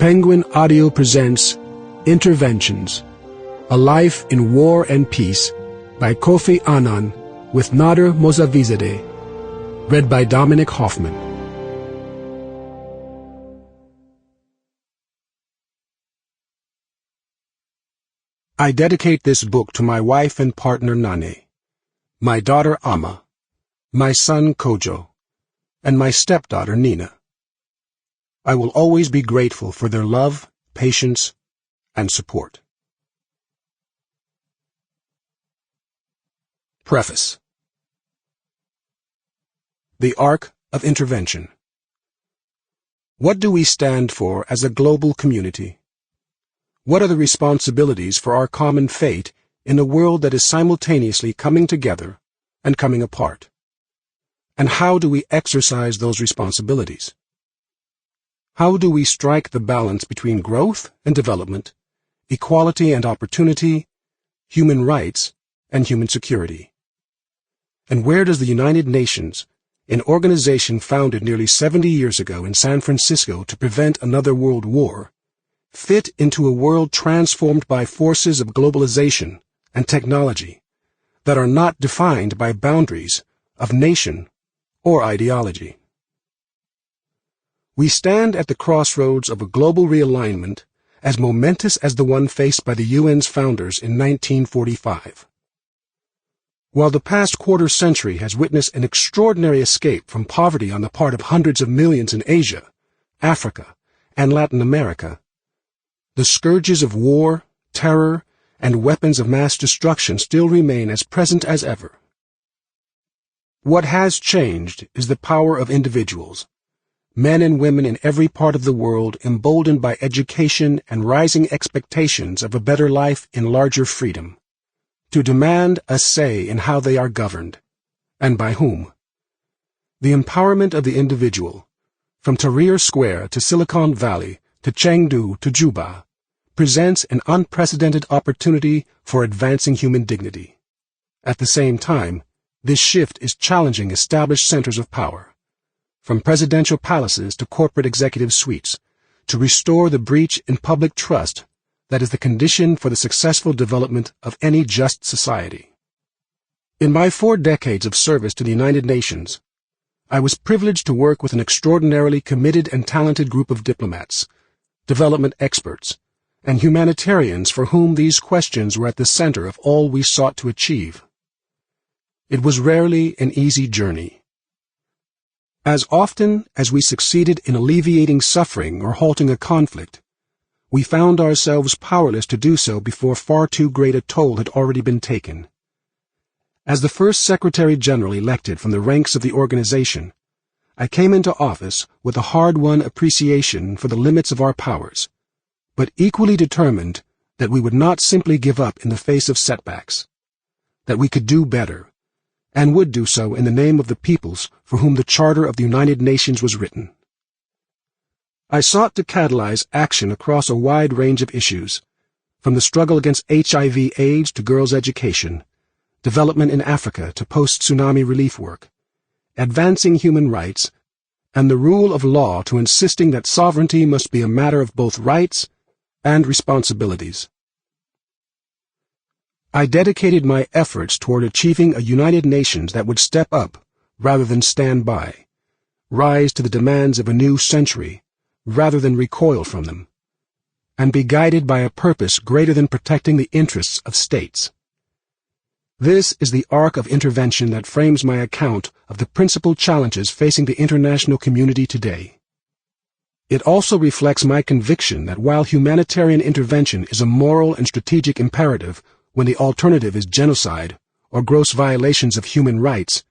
Penguin Audio presents Interventions, A Life in War and Peace by Kofi Annan with Nader Mousavizadeh, read by Dominic Hoffman. I dedicate this book to my wife and partner Nane, my daughter Amma, my son Kojo, and my stepdaughter Nina. I will always be grateful for their love, patience, and support. Preface. The Arc of Intervention. What do we stand for as a global community? What are the responsibilities for our common fate in a world that is simultaneously coming together and coming apart? And how do we exercise those responsibilities? How do we strike the balance between growth and development, equality and opportunity, human rights and human security? And where does the United Nations, an organization founded nearly 70 years ago in San Francisco to prevent another world war, fit into a world transformed by forces of globalization and technology that are not defined by boundaries of nation or ideology? We stand at the crossroads of a global realignment as momentous as the one faced by the UN's founders in 1945. While the past quarter century has witnessed an extraordinary escape from poverty on the part of hundreds of millions in Asia, Africa, and Latin America, the scourges of war, terror, and weapons of mass destruction still remain as present as ever. What has changed is the power of individuals, men and women in every part of the world emboldened by education and rising expectations of a better life in larger freedom, to demand a say in how they are governed, and by whom. The empowerment of the individual, from Tahrir Square to Silicon Valley to Chengdu to Juba, presents an unprecedented opportunity for advancing human dignity. At the same time, this shift is challenging established centers of power, from presidential palaces to corporate executive suites, to restore the breach in public trust that is the condition for the successful development of any just society. In my 4 decades of service to the United Nations, I was privileged to work with an extraordinarily committed and talented group of diplomats, development experts, and humanitarians for whom these questions were at the center of all we sought to achieve. It was rarely an easy journey. As often as we succeeded in alleviating suffering or halting a conflict, we found ourselves powerless to do so before far too great a toll had already been taken. As the first Secretary-General elected from the ranks of the organization, I came into office with a hard-won appreciation for the limits of our powers, but equally determined that we would not simply give up in the face of setbacks, that we could do better, and would do so in the name of the peoples for whom the Charter of the United Nations was written. I sought to catalyze action across a wide range of issues, from the struggle against HIV/AIDS to girls' education, development in Africa to post-tsunami relief work, advancing human rights, and the rule of law to insisting that sovereignty must be a matter of both rights and responsibilities. I dedicated my efforts toward achieving a United Nations that would step up rather than stand by, rise to the demands of a new century rather than recoil from them, and be guided by a purpose greater than protecting the interests of states. This is the arc of intervention that frames my account of the principal challenges facing the international community today. It also reflects my conviction that while humanitarian intervention is a moral and strategic imperative when the alternative is genocide or gross violations of human rights,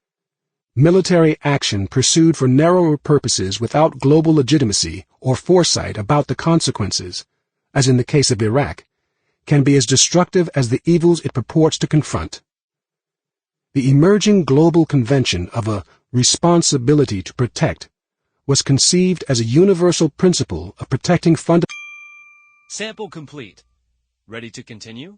military action pursued for narrower purposes without global legitimacy or foresight about the consequences, as in the case of Iraq, can be as destructive as the evils it purports to confront. The emerging global convention of a responsibility to protect was conceived as a universal principle of protecting fundamental. Sample complete. Ready to continue?